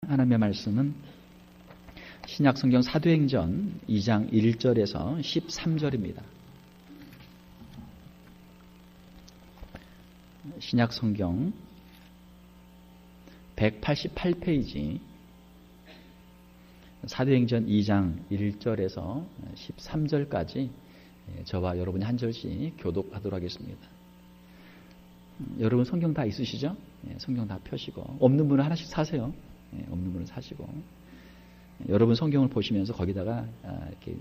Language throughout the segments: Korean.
하나님의 말씀은 신약성경 사도행전 2장 1절에서 13절입니다. 신약성경 188페이지 사도행전 2장 1절에서 13절까지 저와 여러분이 한 절씩 교독하도록 하겠습니다. 여러분 성경 다 있으시죠? 성경 다 펴시고 없는 분은 하나씩 사세요. 없는 분은 사시고 여러분 성경을 보시면서 거기다가 이렇게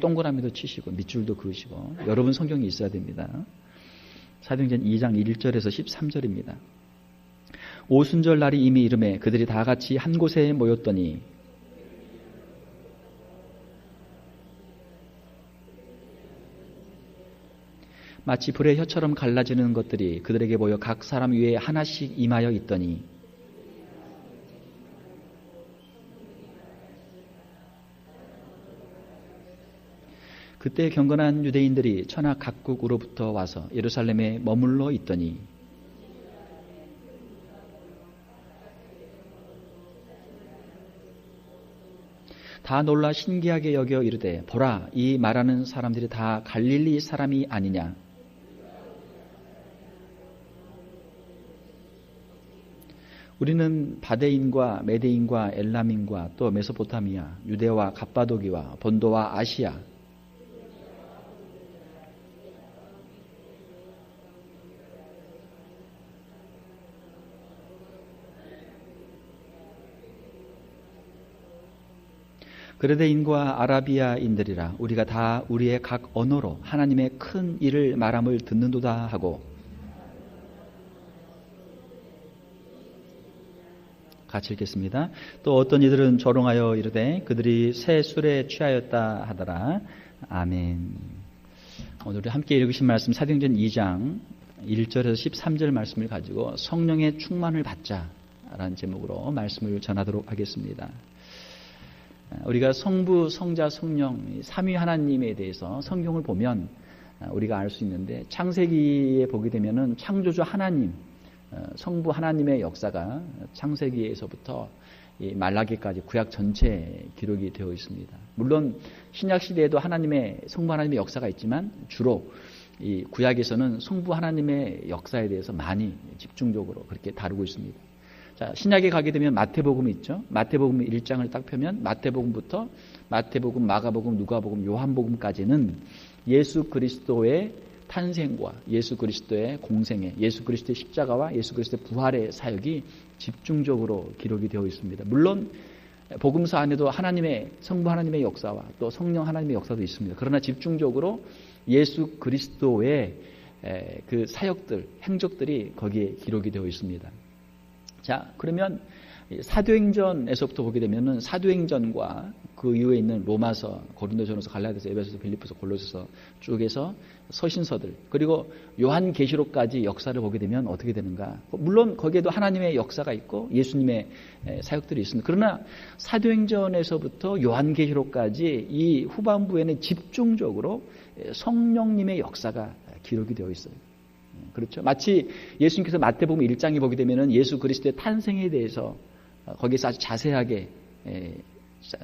동그라미도 치시고 밑줄도 그으시고 여러분 성경이 있어야 됩니다. 사도행전 2장 1절에서 13절입니다. 오순절 날이 이미 이르매 그들이 다 같이 한 곳에 모였더니 마치 불의 혀처럼 갈라지는 것들이 그들에게 보여 각 사람 위에 하나씩 임하여 있더니 그때 경건한 유대인들이 천하 각국으로부터 와서 예루살렘에 머물러 있더니 다 놀라 신기하게 여겨 이르되 보라 이 말하는 사람들이 다 갈릴리 사람이 아니냐. 우리는 바데인과 메데인과 엘람인과 또 메소포타미아, 유대와 갑바도기와 본도와 아시아 그레데인과 아라비아인들이라 우리가 다 우리의 각 언어로 하나님의 큰 일을 말함을 듣는도다 하고 같이 읽겠습니다. 또 어떤 이들은 조롱하여 이르되 그들이 새 술에 취하였다 하더라. 아멘. 오늘 우리 함께 읽으신 말씀 사도행전 2장 1절에서 13절 말씀을 가지고 성령의 충만을 받자라는 제목으로 말씀을 전하도록 하겠습니다. 우리가 성부, 성자, 성령 삼위 하나님에 대해서 성경을 보면 우리가 알 수 있는데 창세기에 보게 되면은 창조주 하나님, 성부 하나님의 역사가 창세기에서부터 말라기까지 구약 전체에 기록이 되어 있습니다. 물론 신약 시대에도 성부 하나님의 역사가 있지만 주로 이 구약에서는 성부 하나님의 역사에 대해서 많이 집중적으로 그렇게 다루고 있습니다. 자, 신약에 가게 되면 마태복음이 있죠. 마태복음 1장을 딱 펴면 마태복음부터 마태복음, 마가복음, 누가복음, 요한복음까지는 예수 그리스도의 탄생과 예수 그리스도의 공생애, 예수 그리스도의 십자가와 예수 그리스도의 부활의 사역이 집중적으로 기록이 되어 있습니다. 물론 복음서 안에도 성부 하나님의 역사와 또 성령 하나님의 역사도 있습니다. 그러나 집중적으로 예수 그리스도의 그 사역들, 행적들이 거기에 기록이 되어 있습니다. 자, 그러면 사도행전에서부터 보게 되면은 사도행전과 그 이후에 있는 로마서, 고린도전서, 갈라디아서, 에베소서, 빌립보서, 골로새서 쭉에서 서신서들 그리고 요한계시록까지 역사를 보게 되면 어떻게 되는가? 물론 거기에도 하나님의 역사가 있고 예수님의 사역들이 있습니다. 그러나 사도행전에서부터 요한계시록까지 이 후반부에는 집중적으로 성령님의 역사가 기록이 되어 있어요. 그렇죠. 마치 예수님께서 마태복음 1장에 보게 되면은 예수 그리스도의 탄생에 대해서 거기서 아주 자세하게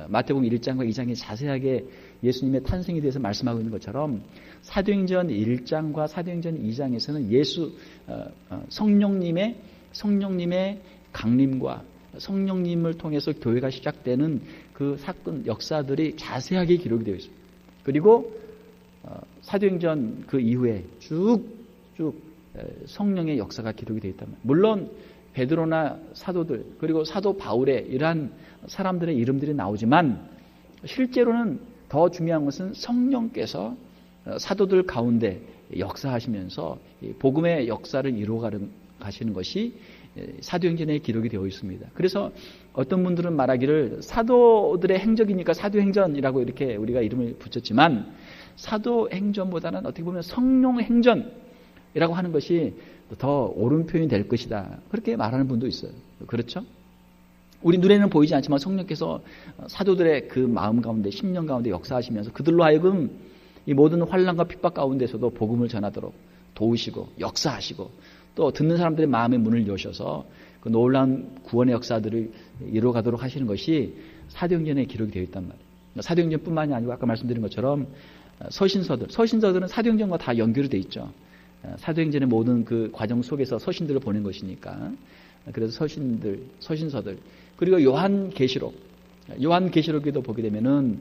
마태복음 1장과 2장에 자세하게 예수님의 탄생에 대해서 말씀하고 있는 것처럼 사도행전 1장과 사도행전 2장에서는 성령님의 강림과 성령님을 통해서 교회가 시작되는 그 사건 역사들이 자세하게 기록이 되어 있습니다. 그리고 사도행전 그 이후에 쭉 성령의 역사가 기록이 되어 있다면 물론 베드로나 사도들 그리고 사도 바울의 이러한 사람들의 이름들이 나오지만 실제로는 더 중요한 것은 성령께서 사도들 가운데 역사하시면서 복음의 역사를 이루어 가시는 것이 사도행전에 기록이 되어 있습니다. 그래서 어떤 분들은 말하기를 사도들의 행적이니까 사도행전이라고 이렇게 우리가 이름을 붙였지만 사도행전보다는 어떻게 보면 성령행전이라고 하는 것이 더 옳은 표현이 될 것이다. 그렇게 말하는 분도 있어요. 그렇죠? 우리 눈에는 보이지 않지만 성령께서 사도들의 그 마음 가운데, 심령 가운데 역사하시면서 그들로 하여금 이 모든 환난과 핍박 가운데서도 복음을 전하도록 도우시고 역사하시고 또 듣는 사람들의 마음의 문을 여셔서 그 놀라운 구원의 역사들을 이루어가도록 하시는 것이 사도행전에 기록이 되어 있단 말이에요. 사도행전뿐만이 아니고 아까 말씀드린 것처럼 서신서들은 사도행전과 다 연결이 되어 있죠. 사도행전의 모든 그 과정 속에서 서신들을 보낸 것이니까. 그래서 서신서들. 그리고 요한계시록에도 보게 되면은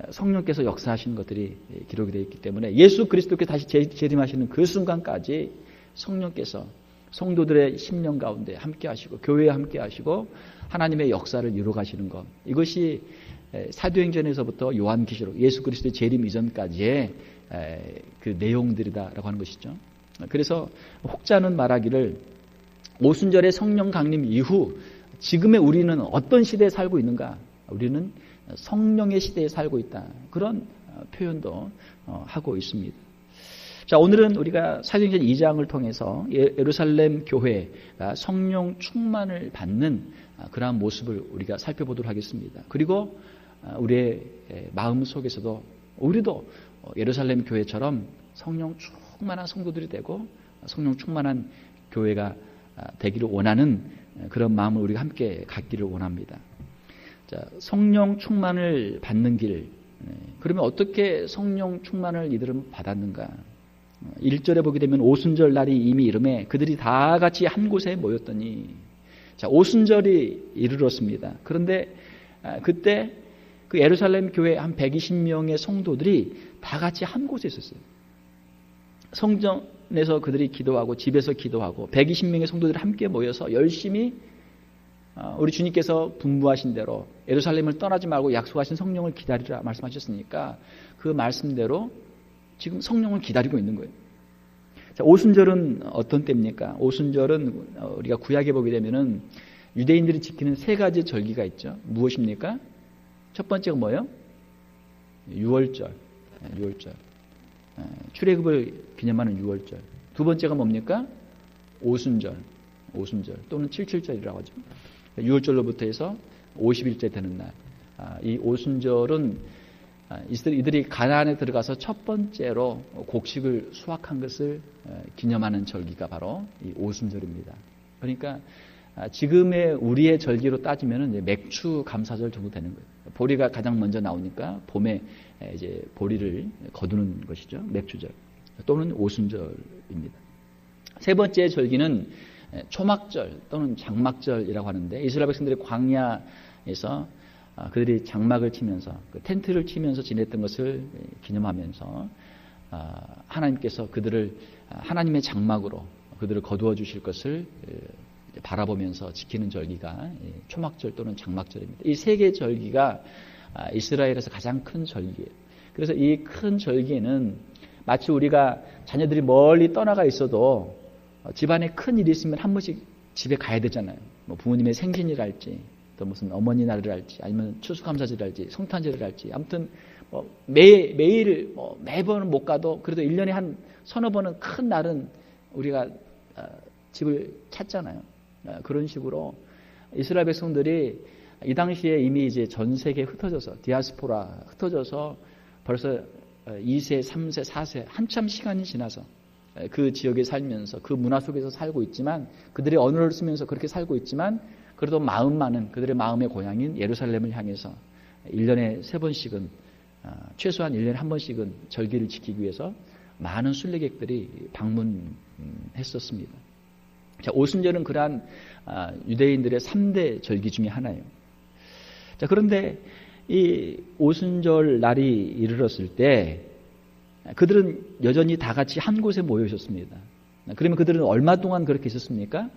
성령께서 역사하시는 것들이 기록이 되어 있기 때문에 예수 그리스도께 다시 재림하시는 그 순간까지 성령께서 성도들의 심령 가운데 함께 하시고 교회에 함께 하시고 하나님의 역사를 이루어 가시는 것. 이것이 사도행전에서부터 요한계시록 예수 그리스도의 재림 이전까지의 그 내용들이다라고 하는 것이죠. 그래서 혹자는 말하기를 오순절의 성령 강림 이후 지금의 우리는 어떤 시대에 살고 있는가? 우리는 성령의 시대에 살고 있다. 그런 표현도 하고 있습니다. 자, 오늘은 우리가 사도행전 2장을 통해서 예루살렘 교회가 성령 충만을 받는 그러한 모습을 우리가 살펴보도록 하겠습니다. 그리고 우리의 마음 속에서도 우리도 예루살렘 교회처럼 성령 충만한 성도들이 되고 성령 충만한 교회가 되기를 원하는 그런 마음을 우리가 함께 갖기를 원합니다. 자, 성령 충만을 받는 길. 그러면 어떻게 성령 충만을 이들은 받았는가? 1절에 보게 되면 오순절 날이 이미 이름에 그들이 다 같이 한 곳에 모였더니, 자, 오순절이 이르렀습니다. 그런데 그때 그 예루살렘 교회 한 120명의 성도들이 다 같이 한 곳에 있었어요. 성전에서 그들이 기도하고 집에서 기도하고 120명의 성도들이 함께 모여서 열심히 우리 주님께서 분부하신 대로 예루살렘을 떠나지 말고 약속하신 성령을 기다리라 말씀하셨으니까 그 말씀대로 지금 성령을 기다리고 있는 거예요. 자, 오순절은 어떤 때입니까? 오순절은 우리가 구약에 보게 되면은 유대인들이 지키는 세 가지 절기가 있죠. 무엇입니까? 첫 번째가 뭐예요? 유월절. 출애굽을 기념하는 유월절. 두 번째가 뭡니까? 오순절 또는 칠칠절이라고 하죠. 유월절로부터 해서 50일째 되는 날. 이 오순절은 이들이 가나안에 들어가서 첫 번째로 곡식을 수확한 것을 기념하는 절기가 바로 이 오순절입니다. 그러니까 지금의 우리의 절기로 따지면 맥추 감사절 정도 되는 거예요. 보리가 가장 먼저 나오니까 봄에 이제 보리를 거두는 것이죠. 맥추절 또는 오순절입니다. 세 번째 절기는 초막절 또는 장막절이라고 하는데 이스라엘 백성들이 광야에서 그들이 장막을 치면서 그 텐트를 치면서 지냈던 것을 기념하면서 하나님께서 그들을 하나님의 장막으로 그들을 거두어 주실 것을 바라보면서 지키는 절기가 초막절 또는 장막절입니다. 이 세 개의 절기가 이스라엘에서 가장 큰 절기예요. 그래서 이 큰 절기에는 마치 우리가 자녀들이 멀리 떠나가 있어도 집안에 큰 일이 있으면 한 번씩 집에 가야 되잖아요. 뭐 부모님의 생신이랄지 또 무슨 어머니 날을 할지 아니면 추수감사절을 할지 성탄절을 할지 아무튼 뭐 매일 매번 못 가도 그래도 1년에 한 서너 번은 큰 날은 우리가 집을 찾잖아요. 그런 식으로 이스라엘 백성들이 이 당시에 이미 이제 전 세계에 흩어져서 디아스포라 흩어져서 벌써 2세, 3세, 4세 한참 시간이 지나서 그 지역에 살면서 그 문화 속에서 살고 있지만 그들의 언어를 쓰면서 그렇게 살고 있지만 그래도 마음만은 그들의 마음의 고향인 예루살렘을 향해서 1년에 3번씩은 최소한 1년에 한 번씩은 절기를 지키기 위해서 많은 순례객들이 방문했었습니다. 자, 오순절은 그러한 유대인들의 3대 절기 중에 하나예요. 자, 그런데 이 오순절 날이 이르렀을 때 그들은 여전히 다 같이 한 곳에 모여 있었습니다. 그러면 그들은 얼마 동안 그렇게 있었습니까?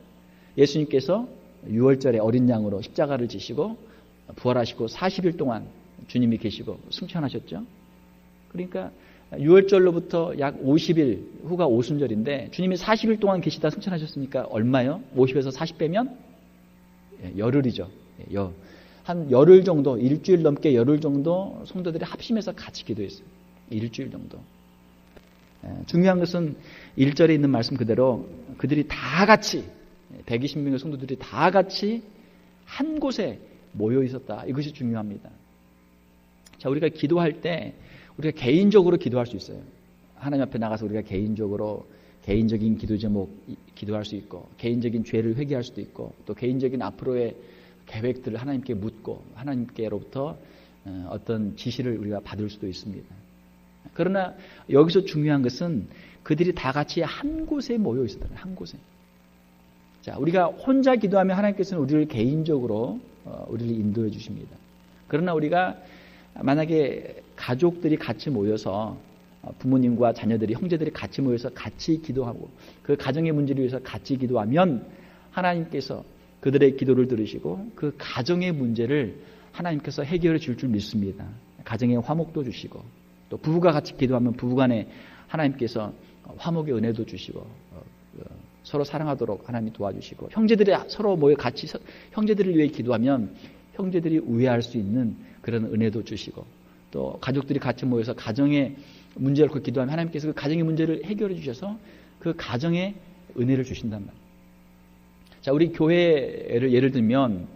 예수님께서 6월절에 어린 양으로 십자가를 지시고 부활하시고 40일 동안 주님이 계시고 승천하셨죠. 그러니까 6월절로부터 약 50일 후가 오순절인데 주님이 40일 동안 계시다 승천하셨으니까 얼마요? 50에서 40 빼면 열흘이죠. 한 열흘 정도, 일주일 넘게 열흘 정도 성도들이 합심해서 같이 기도했어요. 일주일 정도. 중요한 것은 1절에 있는 말씀 그대로 그들이 다 같이 120명의 성도들이 다 같이 한 곳에 모여 있었다. 이것이 중요합니다. 자, 우리가 기도할 때 우리가 개인적으로 기도할 수 있어요. 하나님 앞에 나가서 우리가 개인적인 기도 제목 기도할 수 있고 개인적인 죄를 회개할 수도 있고 또 개인적인 앞으로의 계획들을 하나님께 묻고 하나님께로부터 어떤 지시를 우리가 받을 수도 있습니다. 그러나 여기서 중요한 것은 그들이 다 같이 한 곳에 모여 있었다는 한 곳에. 자, 우리가 혼자 기도하면 하나님께서는 우리를 개인적으로 우리를 인도해 주십니다. 그러나 우리가 만약에 가족들이 같이 모여서 부모님과 자녀들이 형제들이 같이 모여서 같이 기도하고 그 가정의 문제를 위해서 같이 기도하면 하나님께서 그들의 기도를 들으시고 그 가정의 문제를 하나님께서 해결해 줄 줄 믿습니다. 가정의 화목도 주시고 또 부부가 같이 기도하면 부부간에 하나님께서 화목의 은혜도 주시고 서로 사랑하도록 하나님이 도와주시고 형제들이 서로 모여 같이 형제들을 위해 기도하면 형제들이 우애할 수 있는 그런 은혜도 주시고 또 가족들이 같이 모여서 가정의 문제를 놓고 기도하면 하나님께서 그 가정의 문제를 해결해 주셔서 그 가정에 은혜를 주신단 말이에요. 자, 우리 교회를 예를 들면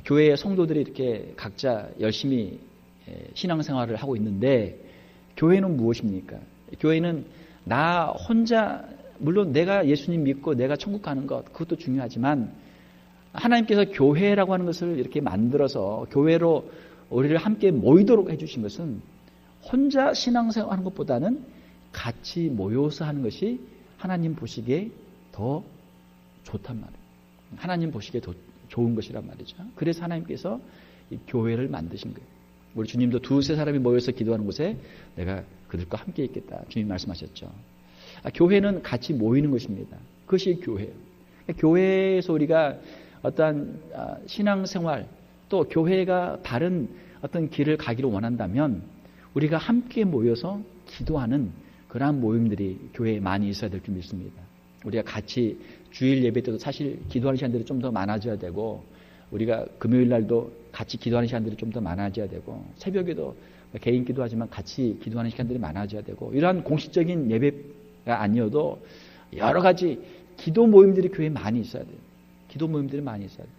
교회의 성도들이 이렇게 각자 열심히 신앙생활을 하고 있는데 교회는 무엇입니까? 교회는 나 혼자 물론 내가 예수님 믿고 내가 천국 가는 것 그것도 중요하지만 하나님께서 교회라고 하는 것을 이렇게 만들어서 교회로 우리를 함께 모이도록 해주신 것은 혼자 신앙생활하는 것보다는 같이 모여서 하는 것이 하나님 보시기에 더 좋단 말이에요. 하나님 보시기에 더 좋은 것이란 말이죠. 그래서 하나님께서 이 교회를 만드신 거예요. 우리 주님도 두세 사람이 모여서 기도하는 곳에 내가 그들과 함께 있겠다. 주님 말씀하셨죠. 교회는 같이 모이는 것입니다. 그것이 교회예요. 교회에서 우리가 어떠한 신앙생활 또 교회가 다른 어떤 길을 가기를 원한다면 우리가 함께 모여서 기도하는 그러한 모임들이 교회에 많이 있어야 될 줄 믿습니다. 우리가 같이 주일 예배 때도 사실 기도하는 시간들이 좀 더 많아져야 되고 우리가 금요일 날도 같이 기도하는 시간들이 좀 더 많아져야 되고 새벽에도 개인 기도하지만 같이 기도하는 시간들이 많아져야 되고 이러한 공식적인 예배가 아니어도 여러 가지 기도 모임들이 교회에 많이 있어야 돼요. 기도 모임들이 많이 있어야 돼요.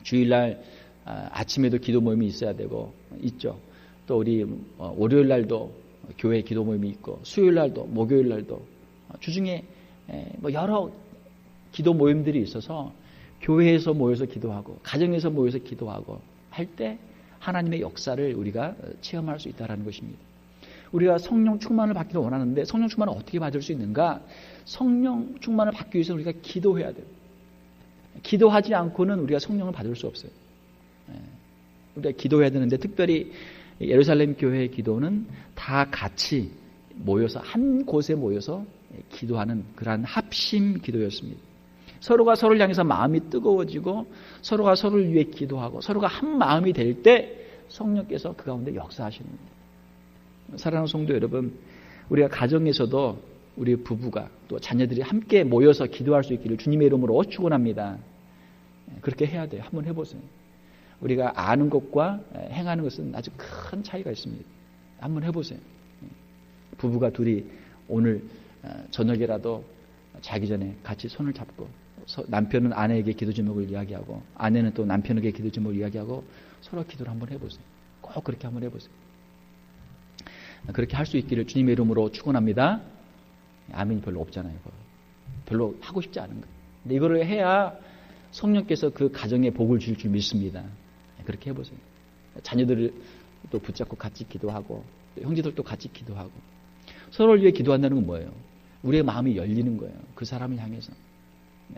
주일날 아침에도 기도 모임이 있어야 되고 있죠. 또 우리 월요일 날도 교회 기도 모임이 있고 수요일 날도 목요일 날도 주중에 여러 기도 모임들이 있어서 교회에서 모여서 기도하고 가정에서 모여서 기도하고 할 때 하나님의 역사를 우리가 체험할 수 있다는 것입니다. 우리가 성령 충만을 받기를 원하는데 성령 충만을 어떻게 받을 수 있는가? 성령 충만을 받기 위해서 우리가 기도해야 돼요. 기도하지 않고는 우리가 성령을 받을 수 없어요. 우리가 기도해야 되는데 특별히 예루살렘 교회의 기도는 다 같이 모여서 한 곳에 모여서 기도하는 그러한 합심 기도였습니다. 서로가 서로를 향해서 마음이 뜨거워지고 서로가 서로를 위해 기도하고 서로가 한 마음이 될 때 성령께서 그 가운데 역사하시는 거예요. 사랑하는 성도 여러분, 우리가 가정에서도 우리 부부가 또 자녀들이 함께 모여서 기도할 수 있기를 주님의 이름으로 축원합니다. 그렇게 해야 돼요. 한번 해보세요. 우리가 아는 것과 행하는 것은 아주 큰 차이가 있습니다. 한번 해보세요. 부부가 둘이 오늘 저녁이라도 자기 전에 같이 손을 잡고 남편은 아내에게 기도 제목을 이야기하고 아내는 또 남편에게 기도 제목을 이야기하고 서로 기도를 한번 해보세요. 꼭 그렇게 한번 해보세요. 그렇게 할 수 있기를 주님의 이름으로 축원합니다. 아멘이 별로 없잖아요. 별로 하고 싶지 않은 거예요. 근데 이거를 해야 성령께서 그 가정에 복을 줄 줄 믿습니다. 그렇게 해보세요. 자녀들을 또 붙잡고 같이 기도하고 형제들도 같이 기도하고 서로를 위해 기도한다는 건 뭐예요? 우리의 마음이 열리는 거예요. 그 사람을 향해서.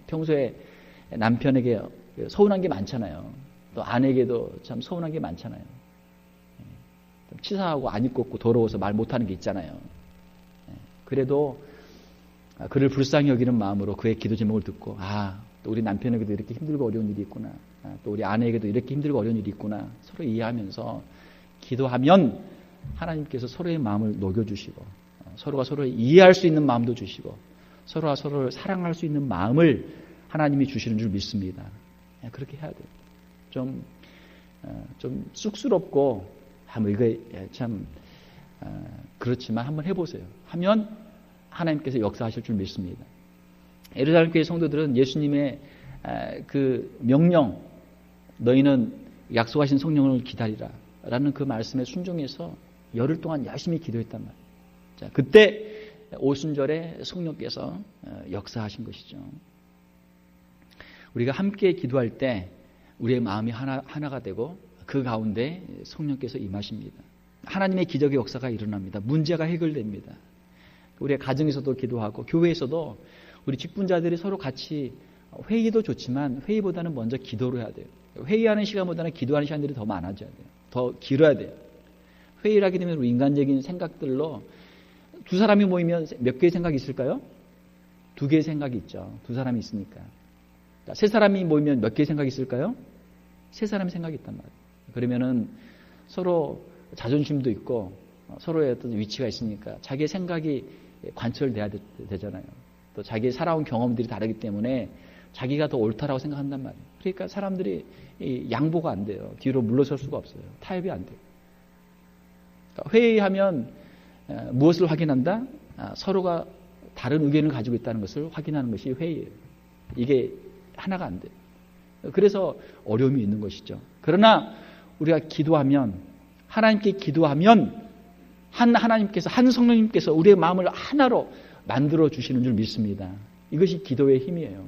평소에 남편에게 서운한 게 많잖아요. 또 아내에게도 참 서운한 게 많잖아요. 치사하고 안 입고 없고 더러워서 말 못하는 게 있잖아요. 그래도 그를 불쌍히 여기는 마음으로 그의 기도 제목을 듣고 또 우리 남편에게도 이렇게 힘들고 어려운 일이 있구나. 또 우리 아내에게도 이렇게 힘들고 어려운 일이 있구나. 서로 이해하면서 기도하면 하나님께서 서로의 마음을 녹여주시고 서로가 서로를 이해할 수 있는 마음도 주시고 서로가 서로를 사랑할 수 있는 마음을 하나님이 주시는 줄 믿습니다. 그렇게 해야 돼요. 좀 쑥스럽고 이거 참 그렇지만 한번 해보세요. 하면 하나님께서 역사하실 줄 믿습니다. 예루살렘 교회 성도들은 예수님의 그 명령, 너희는 약속하신 성령을 기다리라 라는 그 말씀에 순종해서 열흘 동안 열심히 기도했단 말이에요. 자, 그때 오순절에 성령께서 역사하신 것이죠. 우리가 함께 기도할 때 우리의 마음이 하나가 되고 그 가운데 성령께서 임하십니다. 하나님의 기적의 역사가 일어납니다. 문제가 해결됩니다. 우리의 가정에서도 기도하고 교회에서도 우리 직분자들이 서로 같이 회의도 좋지만 회의보다는 먼저 기도를 해야 돼요. 회의하는 시간보다는 기도하는 시간들이 더 많아져야 돼요. 더 길어야 돼요. 회의를 하게 되면 우리 인간적인 생각들로 두 사람이 모이면 몇 개의 생각이 있을까요? 두 개의 생각이 있죠. 두 사람이 있으니까. 세 사람이 모이면 몇 개의 생각이 있을까요? 세 사람의 생각이 있단 말이에요. 그러면은 서로 자존심도 있고 서로의 어떤 위치가 있으니까 자기의 생각이 관철돼야 되잖아요. 또 자기의 살아온 경험들이 다르기 때문에 자기가 더 옳다라고 생각한단 말이에요. 그러니까 사람들이 양보가 안 돼요. 뒤로 물러설 수가 없어요. 타협이 안 돼요. 그러니까 회의하면 무엇을 확인한다? 서로가 다른 의견을 가지고 있다는 것을 확인하는 것이 회의예요. 이게 하나가 안 돼요. 그래서 어려움이 있는 것이죠. 그러나 우리가 기도하면 하나님께 기도하면 하나님께서 한 성령님께서 우리의 마음을 하나로 만들어 주시는 줄 믿습니다. 이것이 기도의 힘이에요.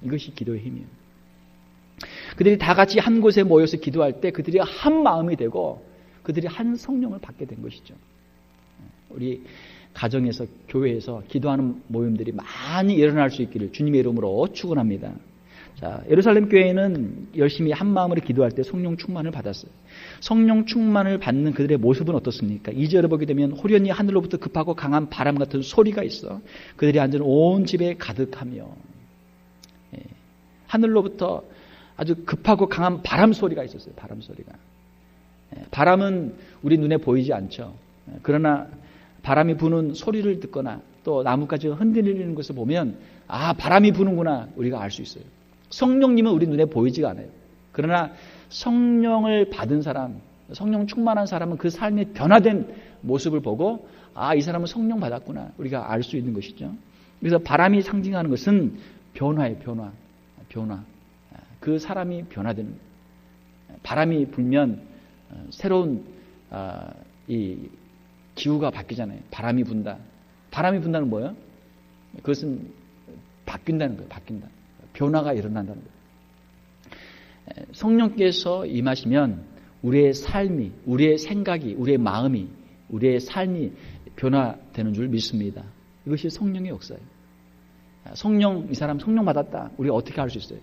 이것이 기도의 힘이에요. 그들이 다 같이 한 곳에 모여서 기도할 때 그들이 한 마음이 되고 그들이 한 성령을 받게 된 것이죠. 우리 가정에서 교회에서 기도하는 모임들이 많이 일어날 수 있기를 주님의 이름으로 축원합니다. 자, 예루살렘 교회는 열심히 한 마음으로 기도할 때 성령 충만을 받았어요. 성령 충만을 받는 그들의 모습은 어떻습니까? 2절을 보게 되면 호련히 하늘로부터 급하고 강한 바람 같은 소리가 있어 그들이 앉은 온 집에 가득하며 하늘로부터 아주 급하고 강한 바람 소리가 있었어요. 바람 소리가. 바람은 우리 눈에 보이지 않죠. 그러나 바람이 부는 소리를 듣거나 또 나뭇가지가 흔들리는 것을 보면 아, 바람이 부는구나 우리가 알 수 있어요. 성령님은 우리 눈에 보이지가 않아요. 그러나 성령을 받은 사람, 성령 충만한 사람은 그 삶의 변화된 모습을 보고 아, 이 사람은 성령 받았구나 우리가 알 수 있는 것이죠. 그래서 바람이 상징하는 것은 변화예요. 변화. 그 사람이 변화되는 거예요. 바람이 불면 새로운 이 기후가 바뀌잖아요. 바람이 분다. 바람이 분다는 뭐예요? 그것은 바뀐다는 거예요. 바뀐다. 변화가 일어난다는 거예요. 성령께서 임하시면 우리의 삶이, 우리의 생각이, 우리의 마음이, 우리의 삶이 변화되는 줄 믿습니다. 이것이 성령의 역사예요. 성령, 이 사람 성령 받았다. 우리가 어떻게 알 수 있어요?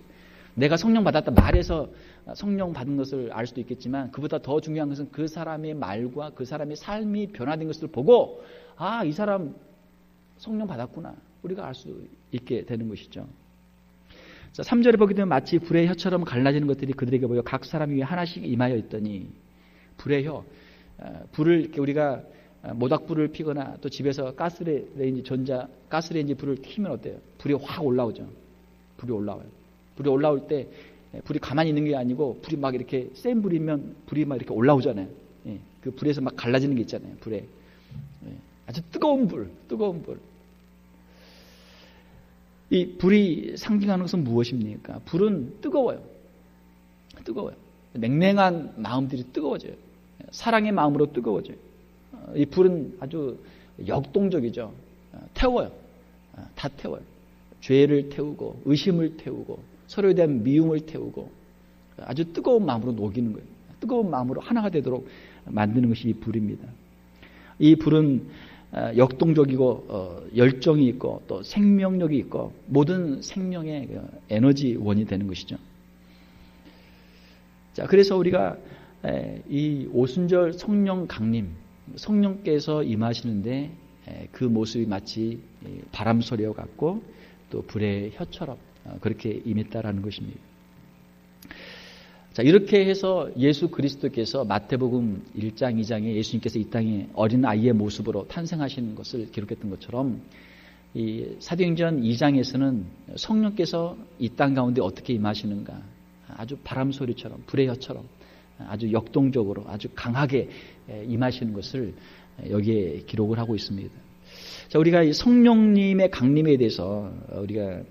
내가 성령 받았다 말해서 성령 받은 것을 알 수도 있겠지만 그보다 더 중요한 것은 그 사람의 말과 그 사람의 삶이 변화된 것을 보고 아, 이 사람 성령 받았구나. 우리가 알 수 있게 되는 것이죠. 자, 3절에 보게 되면 마치 불의 혀처럼 갈라지는 것들이 그들에게 보여 각 사람 위에 하나씩 임하여 있더니 불의 혀, 불을 이렇게 우리가 모닥불을 피거나 또 집에서 가스레인지 불을 켜면 어때요? 불이 확 올라오죠. 불이 올라와요. 불이 올라올 때 불이 가만히 있는 게 아니고 불이 막 이렇게 센 불이면 불이 막 이렇게 올라오잖아요. 예, 그 불에서 막 갈라지는 게 있잖아요. 불에. 예, 아주 뜨거운 불. 이 불이 상징하는 것은 무엇입니까? 불은 뜨거워요. 냉랭한 마음들이 뜨거워져요. 사랑의 마음으로 뜨거워져요. 이 불은 아주 역동적이죠. 태워요. 다 태워요. 죄를 태우고 의심을 태우고 서로에 대한 미움을 태우고 아주 뜨거운 마음으로 녹이는 거예요. 뜨거운 마음으로 하나가 되도록 만드는 것이 이 불입니다. 이 불은 역동적이고 열정이 있고 또 생명력이 있고 모든 생명의 에너지원이 되는 것이죠. 자, 그래서 우리가 이 오순절 성령 강림, 성령께서 임하시는데 그 모습이 마치 바람 소리와 같고 또 불의 혀처럼 그렇게 임했다라는 것입니다. 자, 이렇게 해서 예수 그리스도께서 마태복음 1장, 2장에 예수님께서 이 땅에 어린 아이의 모습으로 탄생하시는 것을 기록했던 것처럼 이 사도행전 2장에서는 성령께서 이 땅 가운데 어떻게 임하시는가 아주 바람 소리처럼 불의 혀처럼 아주 역동적으로 아주 강하게 임하시는 것을 여기에 기록을 하고 있습니다. 자, 우리가 이 성령님의 강림에 대해서 우리가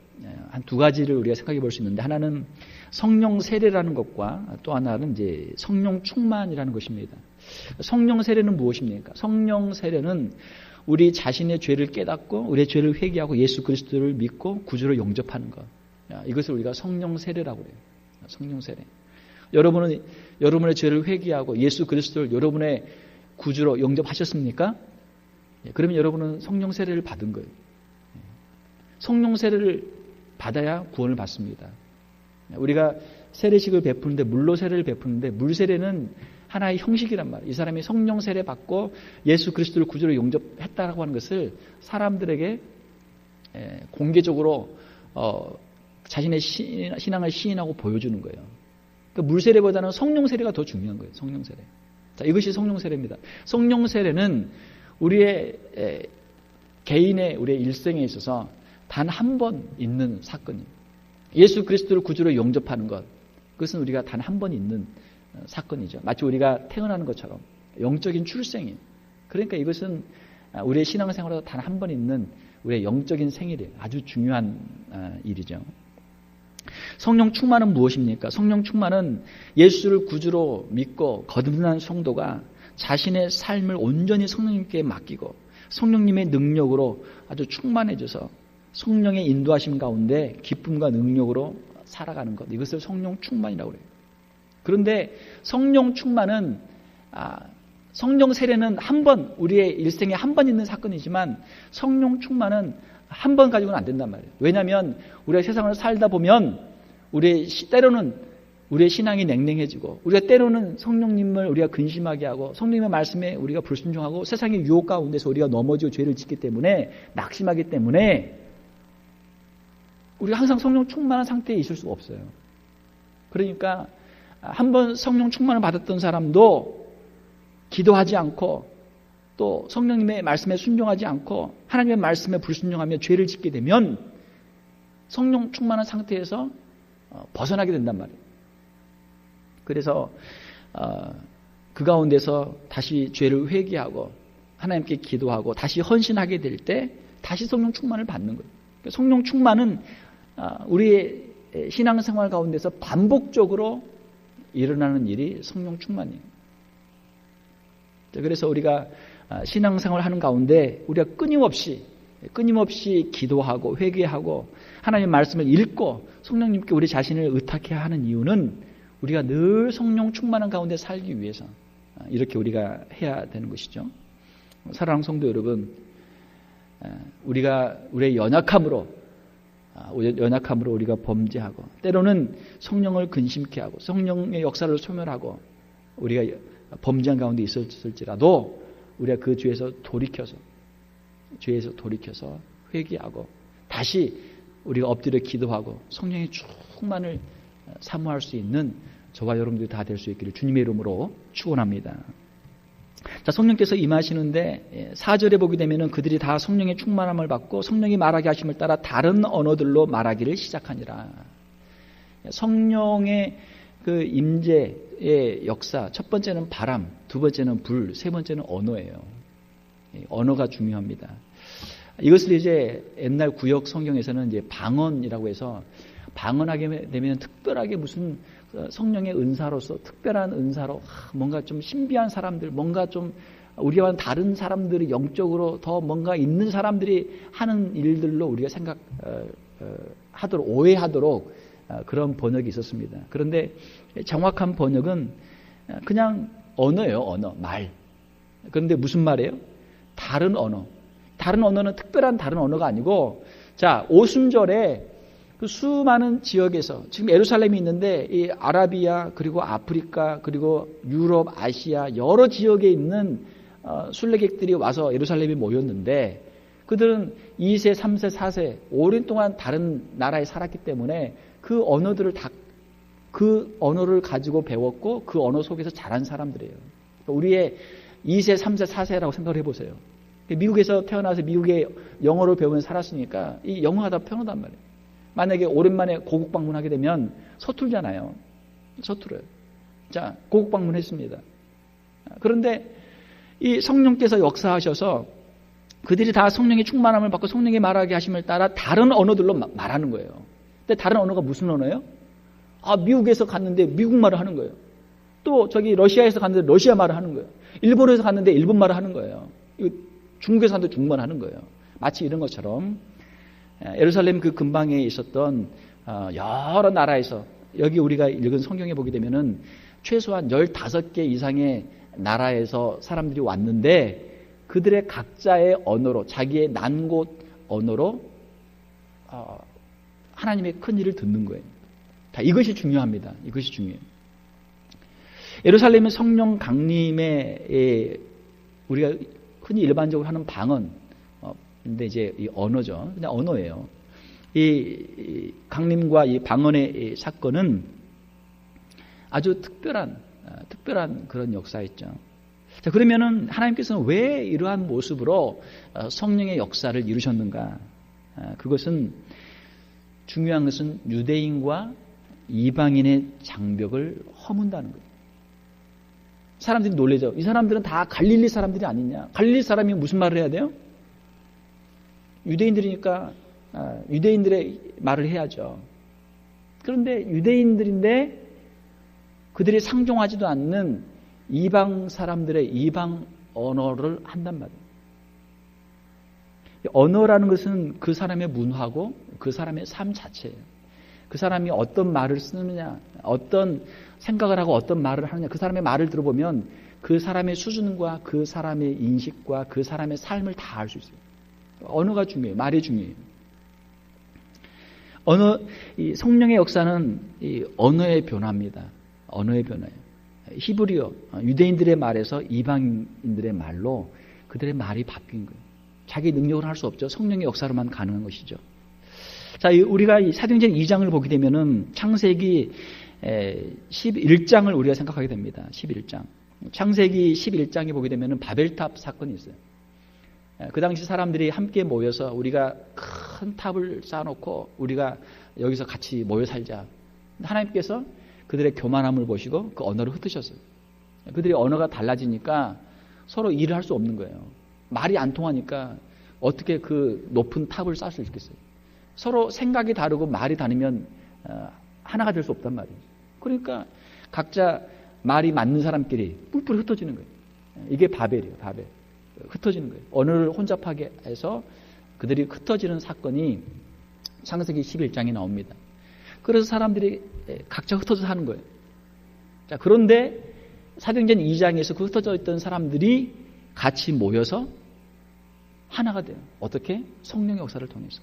한 두 가지를 우리가 생각해 볼 수 있는데 하나는 성령 세례라는 것과 또 하나는 이제 성령 충만이라는 것입니다. 성령 세례는 무엇입니까? 성령 세례는 우리 자신의 죄를 깨닫고 우리의 죄를 회개하고 예수 그리스도를 믿고 구주로 영접하는 것. 이것을 우리가 성령 세례라고 해요. 성령 세례. 여러분은 여러분의 죄를 회개하고 예수 그리스도를 여러분의 구주로 영접하셨습니까? 그러면 여러분은 성령 세례를 받은 거예요. 성령 세례를 받아야 구원을 받습니다. 우리가 세례식을 베푸는데, 물로 세례를 베푸는데, 물 세례는 하나의 형식이란 말이에요. 이 사람이 성령 세례 받고 예수 그리스도를 구주로 영접했다라고 하는 것을 사람들에게 공개적으로 자신의 신앙을 시인하고 보여주는 거예요. 그러니까 물 세례보다는 성령 세례가 더 중요한 거예요. 성령 세례. 자, 이것이 성령 세례입니다. 성령 세례는 우리의 개인의 우리의 일생에 있어서 단 한 번 있는 사건입니다. 예수 그리스도를 구주로 영접하는 것, 그것은 우리가 단 한 번 있는 사건이죠. 마치 우리가 태어나는 것처럼 영적인 출생이에요. 그러니까 이것은 우리의 신앙생활에서 단 한 번 있는 우리의 영적인 생일이에요. 아주 중요한 일이죠. 성령 충만은 무엇입니까? 성령 충만은 예수를 구주로 믿고 거듭난 성도가 자신의 삶을 온전히 성령님께 맡기고 성령님의 능력으로 아주 충만해져서 성령의 인도하심 가운데 기쁨과 능력으로 살아가는 것, 이것을 성령 충만이라고 그래요. 그런데 성령 충만은 성령 세례는 한 번, 우리의 일생에 한 번 있는 사건이지만 성령 충만은 한 번 가지고는 안 된단 말이에요. 왜냐하면 우리가 세상을 살다 보면 때로는 우리의 신앙이 냉랭해지고, 우리가 때로는 성령님을 우리가 근심하게 하고 성령님의 말씀에 우리가 불순종하고 세상의 유혹 가운데서 우리가 넘어지고 죄를 짓기 때문에, 낙심하기 때문에 우리가 항상 성령 충만한 상태에 있을 수가 없어요. 그러니까 한번 성령 충만을 받았던 사람도 기도하지 않고 또 성령님의 말씀에 순종하지 않고 하나님의 말씀에 불순종하며 죄를 짓게 되면 성령 충만한 상태에서 벗어나게 된단 말이에요. 그래서 그 가운데서 다시 죄를 회개하고 하나님께 기도하고 다시 헌신하게 될 때 다시 성령 충만을 받는 거예요. 성령 충만은 우리의 신앙생활 가운데서 반복적으로 일어나는 일이 성령 충만이에요. 그래서 우리가 신앙생활 하는 가운데 우리가 끊임없이 기도하고 회개하고 하나님의 말씀을 읽고 성령님께 우리 자신을 의탁해야 하는 이유는 우리가 늘 성령 충만한 가운데 살기 위해서 이렇게 우리가 해야 되는 것이죠. 사랑하는 성도 여러분, 우리가 우리의 연약함으로 우리가 범죄하고 때로는 성령을 근심케 하고 성령의 역사를 소멸하고 우리가 범죄한 가운데 있었을지라도 우리가 그 죄에서 돌이켜서 회개하고 다시 우리가 엎드려 기도하고 성령의 충만을 사모할 수 있는 저와 여러분들이 다 될 수 있기를 주님의 이름으로 축원합니다. 자, 성령께서 임하시는데 4절에 보게 되면은 그들이 다 성령의 충만함을 받고 성령이 말하게 하심을 따라 다른 언어들로 말하기를 시작하니라. 성령의 그 임재의 역사, 첫 번째는 바람, 두 번째는 불, 세 번째는 언어예요. 언어가 중요합니다. 이것을 이제 옛날 구역 성경에서는 이제 방언이라고 해서, 방언하게 되면 특별하게 무슨 성령의 은사로서 특별한 은사로 뭔가 좀 신비한 사람들, 뭔가 좀 우리와는 다른 사람들이 영적으로 더 뭔가 있는 사람들이 하는 일들로 우리가 생각하도록, 오해하도록 그런 번역이 있었습니다. 그런데 정확한 번역은 그냥 언어예요. 언어, 말. 그런데 무슨 말이에요? 다른 언어. 다른 언어는 특별한 다른 언어가 아니고, 자, 오순절에 그 수많은 지역에서, 지금 예루살렘이 있는데 이 아라비아 그리고 아프리카 그리고 유럽, 아시아 여러 지역에 있는 순례객들이 와서 예루살렘에 모였는데, 그들은 2세, 3세, 4세 오랜 동안 다른 나라에 살았기 때문에 그 언어를 가지고 배웠고 그 언어 속에서 자란 사람들이에요. 우리의 2세, 3세, 4세라고 생각을 해보세요. 미국에서 태어나서 미국의 영어를 배우면서 살았으니까 이 영어가 다 편하단 말이에요. 만약에 오랜만에 고국 방문하게 되면 서툴잖아요. 서툴어요. 자, 고국 방문했습니다. 그런데 이 성령께서 역사하셔서 그들이 다 성령의 충만함을 받고 성령의 말하게 하심을 따라 다른 언어들로 말하는 거예요. 근데 다른 언어가 무슨 언어예요? 미국에서 갔는데 미국 말을 하는 거예요. 또 저기 러시아에서 갔는데 러시아 말을 하는 거예요. 일본에서 갔는데 일본 말을 하는 거예요. 중국에서 갔는데 중국말 하는 거예요. 마치 이런 것처럼 예루살렘 그 근방에 있었던 여러 나라에서 여기 우리가 읽은 성경에 보게 되면은 최소한 15개 이상의 나라에서 사람들이 왔는데 그들의 각자의 언어로, 자기의 난곳 언어로 하나님의 큰 일을 듣는 거예요. 자, 이것이 중요합니다. 이것이 중요해요. 예루살렘의 성령 강림에 우리가 흔히 일반적으로 하는 방언, 근데 이제 이 언어죠. 그냥 언어예요. 이 강림과 이 방언의 이 사건은 아주 특별한 그런 역사였죠. 자, 그러면은 하나님께서는 왜 이러한 모습으로 성령의 역사를 이루셨는가? 그것은 중요한 것은 유대인과 이방인의 장벽을 허문다는 거예요. 사람들이 놀라죠. 이 사람들은 다 갈릴리 사람들이 아니냐? 갈릴리 사람이 무슨 말을 해야 돼요? 유대인들이니까 유대인들의 말을 해야죠. 그런데 유대인들인데 그들이 상종하지도 않는 이방 사람들의 이방 언어를 한단 말이에요. 언어라는 것은 그 사람의 문화고 그 사람의 삶 자체예요. 그 사람이 어떤 말을 쓰느냐, 어떤 생각을 하고 어떤 말을 하느냐, 그 사람의 말을 들어보면 그 사람의 수준과 그 사람의 인식과 그 사람의 삶을 다 알 수 있어요. 언어가 중요해요. 말이 중요해요. 이 성령의 역사는 이 언어의 변화입니다. 언어의 변화예요. 히브리어, 유대인들의 말에서 이방인들의 말로 그들의 말이 바뀐 거예요. 자기 능력으로 할 수 없죠. 성령의 역사로만 가능한 것이죠. 자, 우리가 이 사도행전 2장을 보게 되면은 창세기 11장을 우리가 생각하게 됩니다. 11장. 창세기 11장에 보게 되면은 바벨탑 사건이 있어요. 그 당시 사람들이 함께 모여서 우리가 큰 탑을 쌓아놓고 우리가 여기서 같이 모여 살자. 하나님께서 그들의 교만함을 보시고 그 언어를 흩으셨어요. 그들의 언어가 달라지니까 서로 일을 할 수 없는 거예요. 말이 안 통하니까 어떻게 그 높은 탑을 쌓을 수 있겠어요. 서로 생각이 다르고 말이 다르면 하나가 될 수 없단 말이에요. 그러니까 각자 말이 맞는 사람끼리 뿔뿔이 흩어지는 거예요. 이게 바벨이에요. 바벨. 흩어지는 거예요. 언어를 혼잡하게 해서 그들이 흩어지는 사건이 창세기 11장에 나옵니다. 그래서 사람들이 각자 흩어져서 하는 거예요. 자, 그런데 사도행전 2장에서 그 흩어져 있던 사람들이 같이 모여서 하나가 돼요. 어떻게? 성령의 역사를 통해서.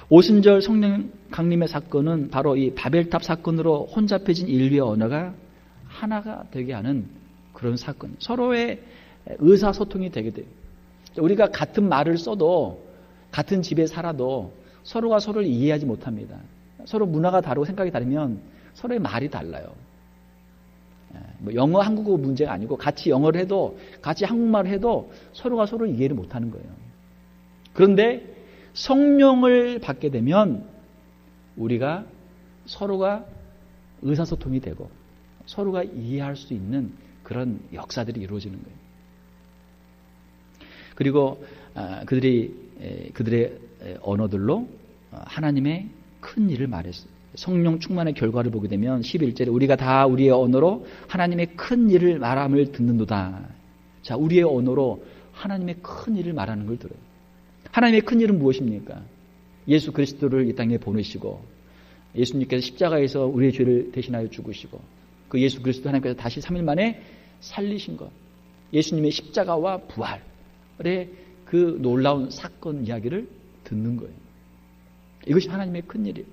오순절 성령 강림의 사건은 바로 이 바벨탑 사건으로 혼잡해진 인류의 언어가 하나가 되게 하는 그런 사건. 서로의 의사소통이 되게 돼요. 우리가 같은 말을 써도 같은 집에 살아도 서로가 서로를 이해하지 못합니다. 서로 문화가 다르고 생각이 다르면 서로의 말이 달라요. 뭐 영어, 한국어 문제가 아니고 같이 영어를 해도 같이 한국말을 해도 서로가 서로를 이해를 못하는 거예요. 그런데 성령을 받게 되면 우리가 서로가 의사소통이 되고 서로가 이해할 수 있는 그런 역사들이 이루어지는 거예요. 그리고 그들의 언어들로 하나님의 큰 일을 말했어요. 성령 충만의 결과를 보게 되면 11절에 우리가 다 우리의 언어로 하나님의 큰 일을 말함을 듣는도다. 자, 우리의 언어로 하나님의 큰 일을 말하는 걸 들어요. 하나님의 큰 일은 무엇입니까? 예수 그리스도를 이 땅에 보내시고 예수님께서 십자가에서 우리의 죄를 대신하여 죽으시고 그 예수 그리스도 하나님께서 다시 3일 만에 살리신 것, 예수님의 십자가와 부활의 그 놀라운 사건 이야기를 듣는 거예요. 이것이 하나님의 큰 일이에요.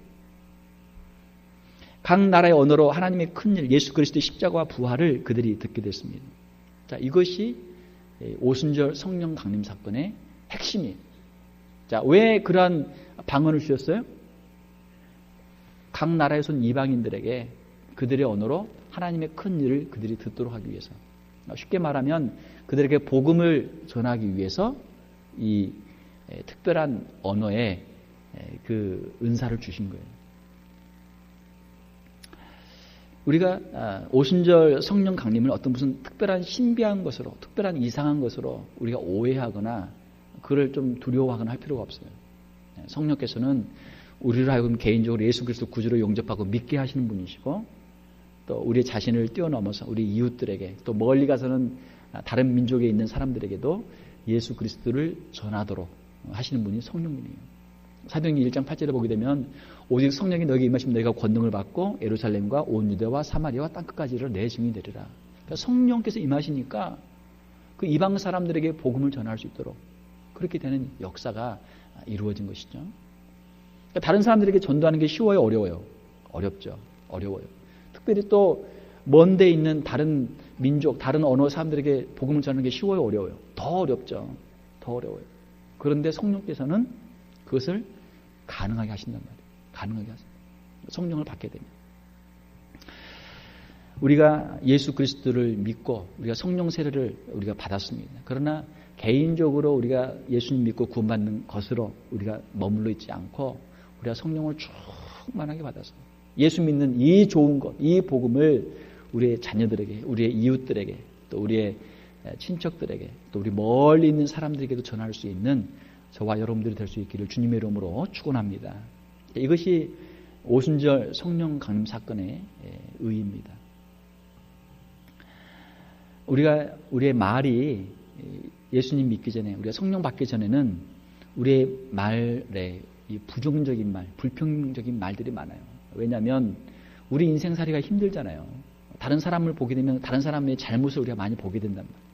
각 나라의 언어로 하나님의 큰 일, 예수 그리스도의 십자가와 부활을 그들이 듣게 됐습니다. 자, 이것이 오순절 성령 강림 사건의 핵심이에요. 자, 왜 그러한 방언을 주셨어요? 각 나라에서 온 이방인들에게 그들의 언어로 하나님의 큰 일을 그들이 듣도록 하기 위해서. 쉽게 말하면 그들에게 복음을 전하기 위해서 이 특별한 언어에 그 은사를 주신 거예요. 우리가 오순절 성령 강림을 어떤 무슨 특별한 신비한 것으로, 특별한 이상한 것으로 우리가 오해하거나 그를 좀 두려워하거나 할 필요가 없어요. 성령께서는 우리를 하여금 개인적으로 예수 그리스도 구주로 용접하고 믿게 하시는 분이시고 또 우리 자신을 뛰어넘어서 우리 이웃들에게 또 멀리 가서는 다른 민족에 있는 사람들에게도 예수 그리스도를 전하도록 하시는 분이 성령님이에요. 사도행전 1장 8절에 보게 되면 오직 성령이 너에게 임하시면 너희가 권능을 받고 예루살렘과 온 유대와 사마리아와 땅끝까지 이르러 내 증인이 되리라. 그러니까 성령께서 임하시니까 그 이방 사람들에게 복음을 전할 수 있도록 그렇게 되는 역사가 이루어진 것이죠. 그러니까 다른 사람들에게 전도하는 게 쉬워요, 어려워요? 어렵죠. 어려워요. 특별히 또 먼 데 있는 다른 민족, 다른 언어 사람들에게 복음을 전하는 게 쉬워요, 어려워요? 더 어렵죠. 더 어려워요. 그런데 성령께서는 그것을 가능하게 하신단 말이에요. 가능하게 하십니다. 성령을 받게 됩니다. 우리가 예수 그리스도를 믿고 우리가 성령 세례를 우리가 받았습니다. 그러나 개인적으로 우리가 예수님 믿고 구원받는 것으로 우리가 머물러 있지 않고 우리가 성령을 충만하게 받아서 예수 믿는 이 좋은 것, 이 복음을 우리의 자녀들에게, 우리의 이웃들에게, 또 우리의 친척들에게, 또 우리 멀리 있는 사람들에게도 전할 수 있는 저와 여러분들이 될 수 있기를 주님의 이름으로 축원합니다. 이것이 오순절 성령 강림 사건의 의의입니다. 우리의 말이 예수님 믿기 전에, 우리가 성령 받기 전에는 우리의 말에 이 부정적인 말, 불평적인 말들이 많아요. 왜냐하면 우리 인생살이가 힘들잖아요. 다른 사람을 보게 되면 다른 사람의 잘못을 우리가 많이 보게 된단 말이에요.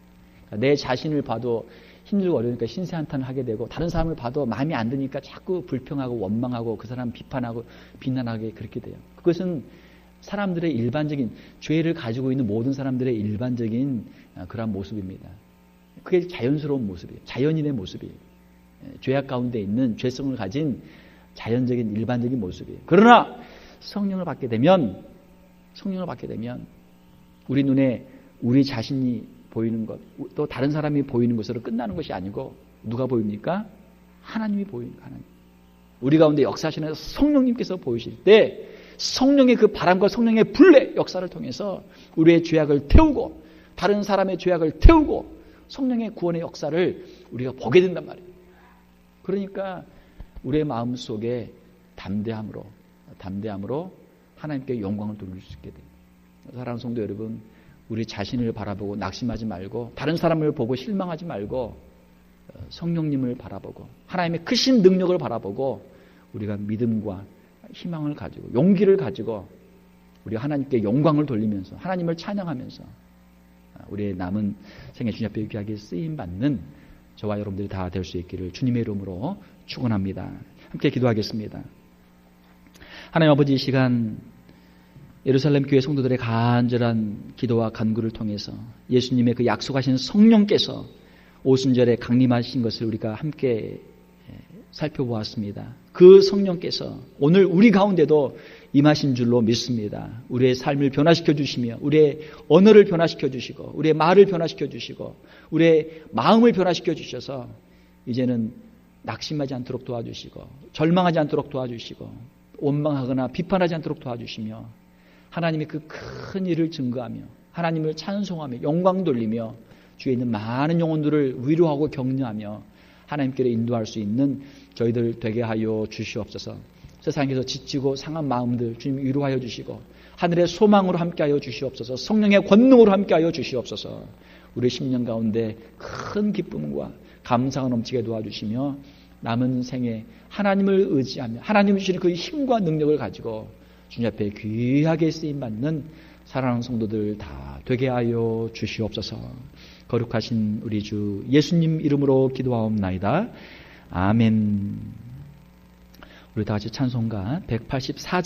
그러니까 내 자신을 봐도 힘들고 어려우니까 신세한탄을 하게 되고 다른 사람을 봐도 마음에 안 드니까 자꾸 불평하고 원망하고 그 사람 비판하고 비난하게 그렇게 돼요. 그것은 사람들의 일반적인 죄를 가지고 있는 모든 사람들의 일반적인 그런 모습입니다. 그게 자연스러운 모습이에요. 자연인의 모습이에요. 죄악 가운데 있는 죄성을 가진 자연적인 일반적인 모습이에요. 그러나 성령을 받게 되면 우리 눈에 우리 자신이 보이는 것, 또 다른 사람이 보이는 것으로 끝나는 것이 아니고 누가 보입니까? 하나님이 보입니다. 하나님. 우리 가운데 역사하시는 성령님께서 보이실 때 성령의 그 바람과 성령의 불의 역사를 통해서 우리의 죄악을 태우고 다른 사람의 죄악을 태우고 성령의 구원의 역사를 우리가 보게 된단 말이에요. 그러니까 우리의 마음속에 담대함으로 하나님께 영광을 돌릴 수 있게 됩니다. 사랑하는 성도 여러분, 우리 자신을 바라보고 낙심하지 말고 다른 사람을 보고 실망하지 말고 성령님을 바라보고 하나님의 크신 능력을 바라보고 우리가 믿음과 희망을 가지고 용기를 가지고 우리 하나님께 영광을 돌리면서 하나님을 찬양하면서 우리의 남은 생애 주님 앞에 귀하게 쓰임받는 저와 여러분들이 다 될 수 있기를 주님의 이름으로 축원합니다. 함께 기도하겠습니다. 하나님 아버지, 이 시간 예루살렘 교회 성도들의 간절한 기도와 간구를 통해서 예수님의 그 약속하신 성령께서 오순절에 강림하신 것을 우리가 함께 살펴보았습니다. 그 성령께서 오늘 우리 가운데도 임하신 줄로 믿습니다. 우리의 삶을 변화시켜 주시며 우리의 언어를 변화시켜 주시고 우리의 말을 변화시켜 주시고 우리의 마음을 변화시켜 주셔서 이제는 낙심하지 않도록 도와주시고 절망하지 않도록 도와주시고 원망하거나 비판하지 않도록 도와주시며 하나님의 그 큰 일을 증거하며 하나님을 찬송하며 영광 돌리며 주위에 있는 많은 영혼들을 위로하고 격려하며 하나님께로 인도할 수 있는 저희들 되게 하여 주시옵소서. 세상에서 지치고 상한 마음들 주님 위로하여 주시고 하늘의 소망으로 함께하여 주시옵소서. 성령의 권능으로 함께하여 주시옵소서. 우리 10년 가운데 큰 기쁨과 감사가 넘치게 도와주시며 남은 생에 하나님을 의지하며 하나님 주시는 그 힘과 능력을 가지고 주님 앞에 귀하게 쓰임받는 사랑하는 성도들 다 되게 하여 주시옵소서. 거룩하신 우리 주 예수님 이름으로 기도하옵나이다. 아멘. 우리 다 같이 찬송가 184절